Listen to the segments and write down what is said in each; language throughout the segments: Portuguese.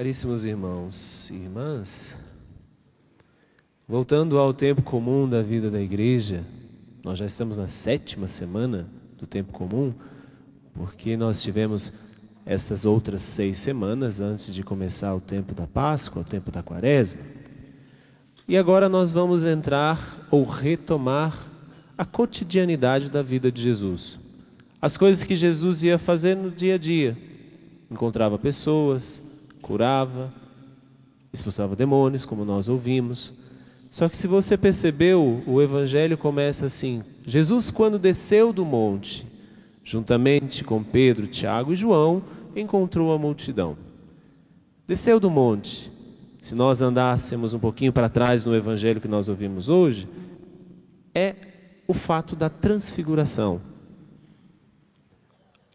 Caríssimos irmãos e irmãs, voltando ao tempo comum da vida da igreja, nós já estamos na 7ª semana do tempo comum, porque nós tivemos essas outras 6 semanas antes de começar o tempo da Páscoa, o tempo da Quaresma. E agora nós vamos entrar ou retomar a cotidianidade da vida de Jesus. As coisas que Jesus ia fazer no dia a dia. Encontrava pessoas, curava, expulsava demônios, como nós ouvimos. Só que se você percebeu, o Evangelho começa assim: Jesus, quando desceu do monte, juntamente com Pedro, Tiago e João, encontrou a multidão. Desceu do monte. Se nós andássemos um pouquinho para trás no Evangelho que nós ouvimos hoje, é o fato da transfiguração.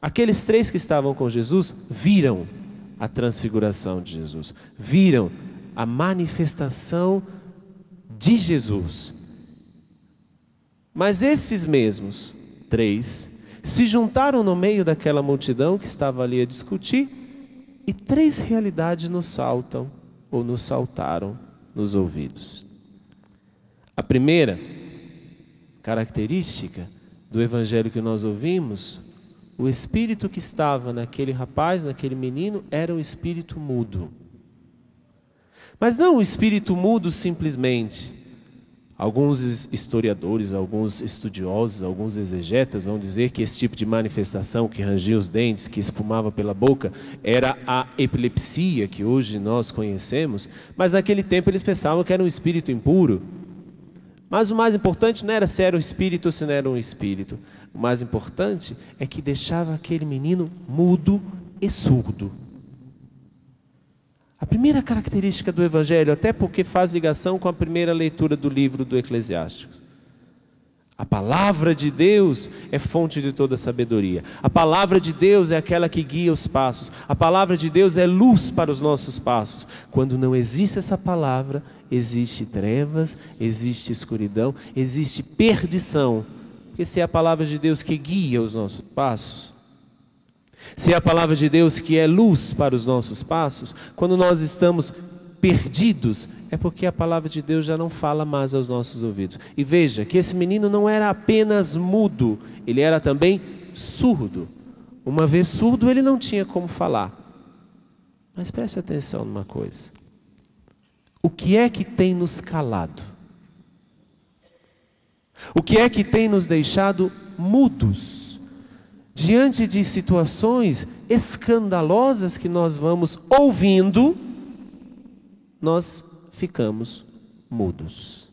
Aqueles 3 que estavam com Jesus viram a transfiguração de Jesus, viram a manifestação de Jesus. Mas esses mesmos 3 se juntaram no meio daquela multidão que estava ali a discutir, e 3 realidades nos saltam ou nos saltaram nos ouvidos. A primeira característica do Evangelho que nós ouvimos: o espírito que estava naquele rapaz, naquele menino, era um espírito mudo. Mas não um espírito mudo simplesmente. Alguns historiadores, alguns estudiosos, alguns exegetas vão dizer que esse tipo de manifestação, que rangia os dentes, que espumava pela boca, era a epilepsia que hoje nós conhecemos, mas naquele tempo eles pensavam que era um espírito impuro. Mas o mais importante não era se era um espírito ou se não era um espírito. O mais importante é que deixava aquele menino mudo e surdo. A primeira característica do Evangelho, até porque faz ligação com a primeira leitura do livro do Eclesiástico. A palavra de Deus é fonte de toda sabedoria. A palavra de Deus é aquela que guia os passos. A palavra de Deus é luz para os nossos passos. Quando não existe essa palavra, existe trevas, existe escuridão, existe perdição. Porque se é a palavra de Deus que guia os nossos passos, se é a palavra de Deus que é luz para os nossos passos, quando nós estamos perdidos, é porque a palavra de Deus já não fala mais aos nossos ouvidos. E veja que esse menino não era apenas mudo, ele era também surdo. Uma vez surdo, ele não tinha como falar. Mas preste atenção numa coisa: o que é que tem nos calado? O que é que tem nos deixado mudos? Diante de situações escandalosas que nós vamos ouvindo, nós ficamos mudos.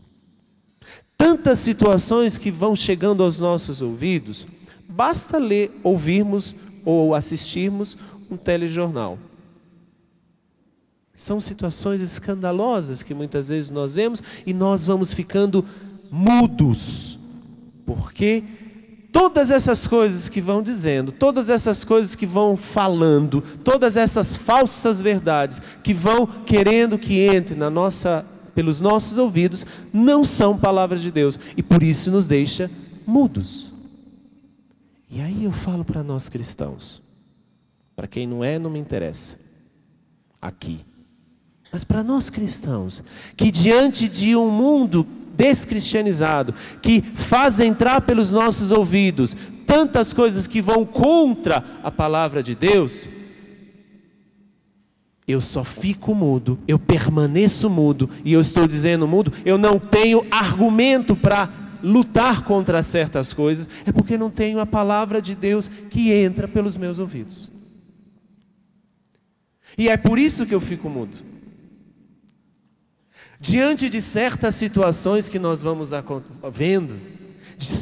Tantas situações que vão chegando aos nossos ouvidos, basta ouvirmos ou assistirmos um telejornal. São situações escandalosas que muitas vezes nós vemos e nós vamos ficando mudos, porque todas essas coisas que vão dizendo, todas essas coisas que vão falando, todas essas falsas verdades que vão querendo que entre pelos nossos ouvidos, não são palavras de Deus, e por isso nos deixa mudos. E aí eu falo para nós cristãos, para quem não é, não me interessa, aqui. Mas para nós cristãos, que diante de um mundo descristianizado, que faz entrar pelos nossos ouvidos tantas coisas que vão contra a palavra de Deus, eu só fico mudo, eu permaneço mudo, e eu estou dizendo mudo, eu não tenho argumento para lutar contra certas coisas, é porque não tenho a palavra de Deus que entra pelos meus ouvidos. E é por isso que eu fico mudo. Diante de certas situações que nós vamos vendo,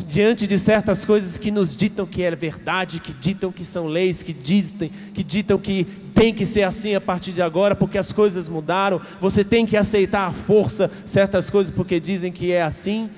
diante de certas coisas que nos ditam que é verdade, que ditam que são leis, que ditam que tem que ser assim a partir de agora, porque as coisas mudaram, você tem que aceitar à força certas coisas porque dizem que é assim.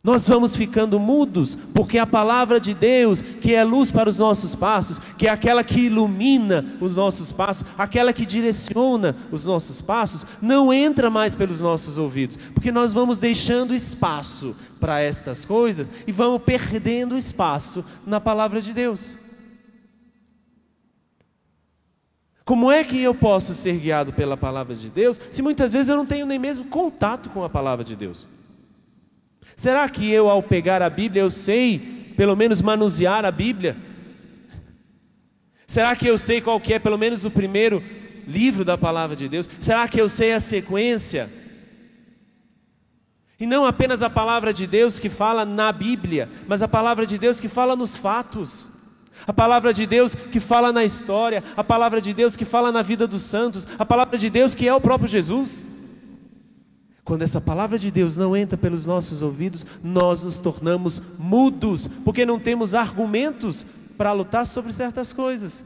Nós vamos ficando mudos, porque a palavra de Deus, que é luz para os nossos passos, que é aquela que ilumina os nossos passos, aquela que direciona os nossos passos, não entra mais pelos nossos ouvidos, porque nós vamos deixando espaço para estas coisas e vamos perdendo espaço na palavra de Deus. Como é que eu posso ser guiado pela palavra de Deus, se muitas vezes eu não tenho nem mesmo contato com a palavra de Deus? Será que eu, ao pegar a Bíblia, eu sei pelo menos manusear a Bíblia? Será que eu sei qual que é pelo menos o primeiro livro da palavra de Deus? Será que eu sei a sequência? E não apenas a palavra de Deus que fala na Bíblia, mas a palavra de Deus que fala nos fatos. A palavra de Deus que fala na história, a palavra de Deus que fala na vida dos santos, a palavra de Deus que é o próprio Jesus. Quando essa palavra de Deus não entra pelos nossos ouvidos, nós nos tornamos mudos, porque não temos argumentos para lutar sobre certas coisas.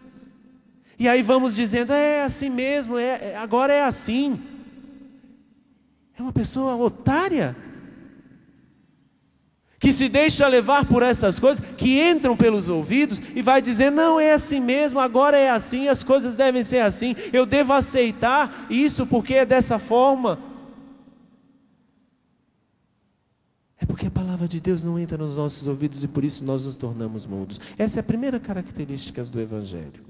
E aí vamos dizendo, é assim mesmo, agora é assim. É uma pessoa otária, que se deixa levar por essas coisas, que entram pelos ouvidos e vai dizer, não, é assim mesmo, agora é assim, as coisas devem ser assim, eu devo aceitar isso porque é dessa forma. É porque a palavra de Deus não entra nos nossos ouvidos e por isso nós nos tornamos mudos. Essa é a primeira característica do Evangelho.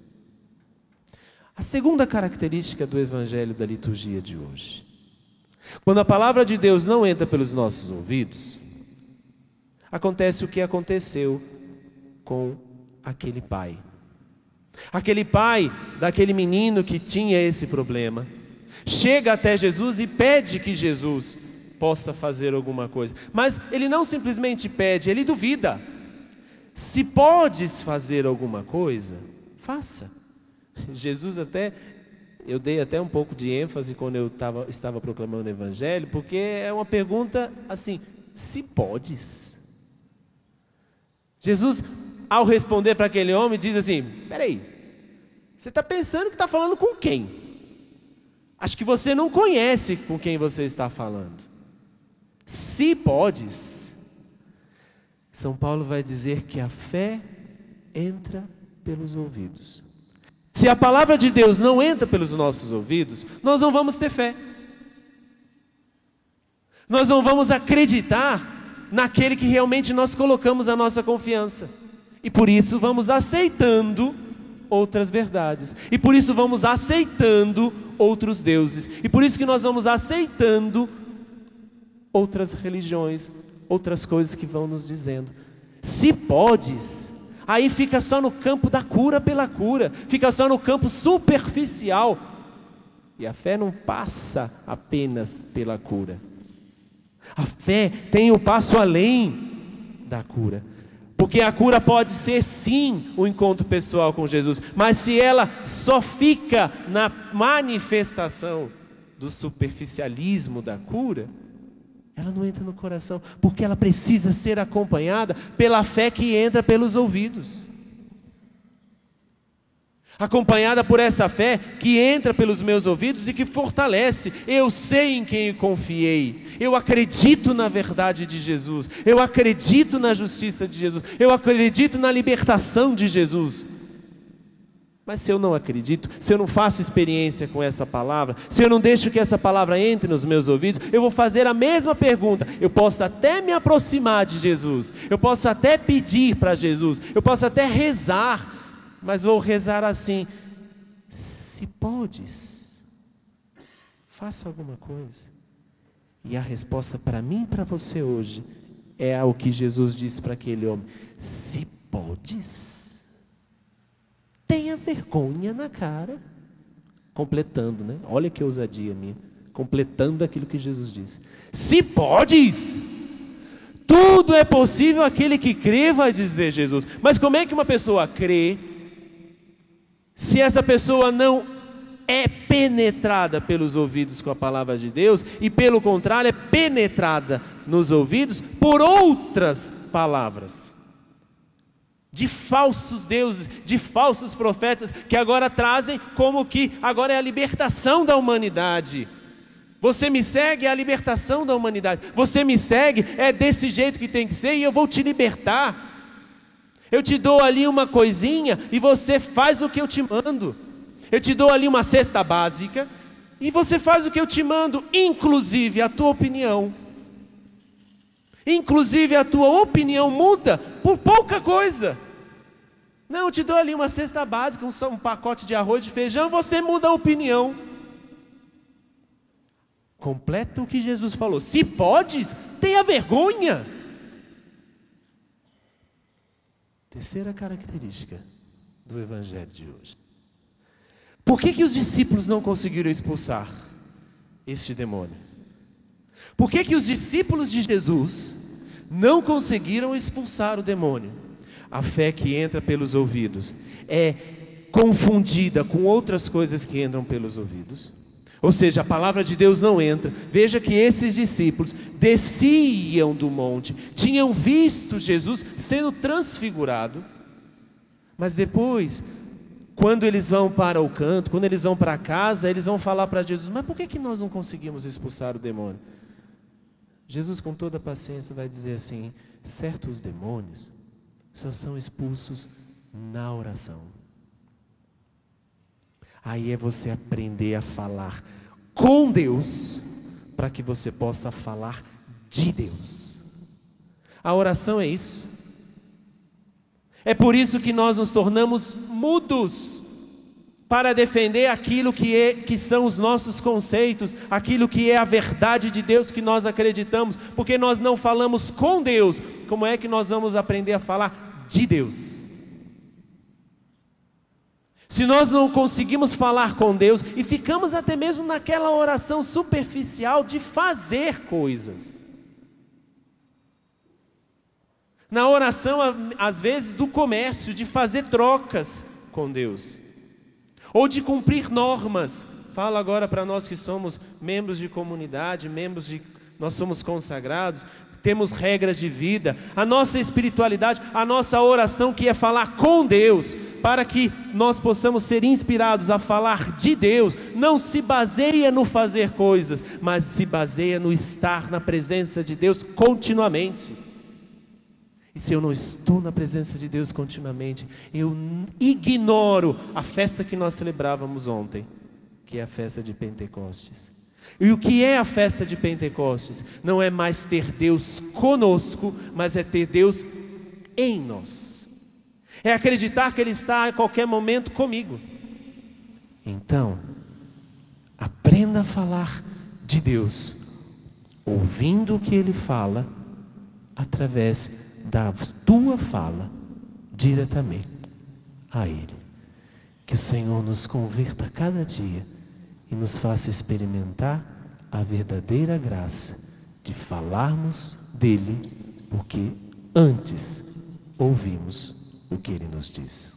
A segunda característica do Evangelho da liturgia de hoje. Quando a palavra de Deus não entra pelos nossos ouvidos, acontece o que aconteceu com aquele pai. Aquele pai daquele menino que tinha esse problema, chega até Jesus e pede que Jesus possa fazer alguma coisa. Mas ele não simplesmente pede, ele duvida. Se podes fazer alguma coisa, faça. Jesus eu dei até um pouco de ênfase quando eu estava proclamando o Evangelho, porque é uma pergunta assim, se podes. Jesus, ao responder para aquele homem, diz assim, peraí, você está pensando que está falando com quem? Acho que você não conhece com quem você está falando. Se podes. São Paulo vai dizer que a fé entra pelos ouvidos. Se a palavra de Deus não entra pelos nossos ouvidos, nós não vamos ter fé. Nós não vamos acreditar naquele que realmente nós colocamos a nossa confiança. E por isso vamos aceitando outras verdades. E por isso vamos aceitando outros deuses. E por isso que nós vamos aceitando outras religiões, outras coisas que vão nos dizendo. Se podes, aí fica só no campo da cura pela cura, fica só no campo superficial. E a fé não passa apenas pela cura. A fé tem um passo além da cura. Porque a cura pode ser sim o encontro pessoal com Jesus, mas se ela só fica na manifestação do superficialismo da cura, ela não entra no coração, porque ela precisa ser acompanhada pela fé que entra pelos ouvidos. Acompanhada por essa fé que entra pelos meus ouvidos e que fortalece. Eu sei em quem confiei. Eu acredito na verdade de Jesus. Eu acredito na justiça de Jesus. Eu acredito na libertação de Jesus. Mas se eu não acredito, se eu não faço experiência com essa palavra, se eu não deixo que essa palavra entre nos meus ouvidos, eu vou fazer a mesma pergunta. Eu posso até me aproximar de Jesus. Eu posso até pedir para Jesus. Eu posso até rezar. Mas vou rezar assim, se podes, faça alguma coisa. E a resposta para mim e para você hoje é o que Jesus disse para aquele homem: se podes, tenha vergonha na cara. Completando, né? Olha que ousadia minha, completando aquilo que Jesus disse. Se podes, tudo é possível aquele que crê, vai dizer Jesus. Mas como é que uma pessoa crê se essa pessoa não é penetrada pelos ouvidos com a palavra de Deus e pelo contrário é penetrada nos ouvidos por outras palavras de falsos deuses, de falsos profetas que agora trazem como que agora é a libertação da humanidade. Você me segue, é a libertação da humanidade. Você me segue, é desse jeito que tem que ser e eu vou te libertar. Eu te dou ali uma coisinha e você faz o que eu te mando. Eu te dou ali uma cesta básica e você faz o que eu te mando, inclusive a tua opinião. Inclusive a tua opinião muda por pouca coisa. Não, eu te dou ali uma cesta básica, um pacote de arroz, de feijão, você muda a opinião. Completa o que Jesus falou. Se podes, tenha vergonha. Terceira característica do evangelho de hoje. Por que os discípulos não conseguiram expulsar este demônio? Por que os discípulos de Jesus não conseguiram expulsar o demônio? A fé que entra pelos ouvidos é confundida com outras coisas que entram pelos ouvidos. Ou seja, a palavra de Deus não entra. Veja que esses discípulos desciam do monte, tinham visto Jesus sendo transfigurado, mas depois, quando eles vão para o canto, quando eles vão para casa, eles vão falar para Jesus: mas por que nós não conseguimos expulsar o demônio? Jesus, com toda a paciência, vai dizer assim: certos demônios só são expulsos na oração. Aí é você aprender a falar com Deus, para que você possa falar de Deus. A oração é isso. É por isso que nós nos tornamos mudos, para defender aquilo que são os nossos conceitos, aquilo que é a verdade de Deus que nós acreditamos, porque nós não falamos com Deus. Como é que nós vamos aprender a falar de Deus? Se nós não conseguimos falar com Deus e ficamos até mesmo naquela oração superficial de fazer coisas, na oração às vezes do comércio, de fazer trocas com Deus, ou de cumprir normas. Falo agora para nós que somos membros de comunidade, nós somos consagrados, temos regras de vida, a nossa espiritualidade, a nossa oração, que é falar com Deus, para que nós possamos ser inspirados a falar de Deus, não se baseia no fazer coisas, mas se baseia no estar na presença de Deus continuamente. E se eu não estou na presença de Deus continuamente, eu ignoro a festa que nós celebrávamos ontem, que é a festa de Pentecostes. E o que é a festa de Pentecostes? Não é mais ter Deus conosco, mas é ter Deus em nós. É acreditar que Ele está a qualquer momento comigo. Então, aprenda a falar de Deus, ouvindo o que Ele fala, através da tua fala, diretamente a Ele. Que o Senhor nos converta a cada dia e nos faça experimentar a verdadeira graça de falarmos dele, porque antes ouvimos o que ele nos diz.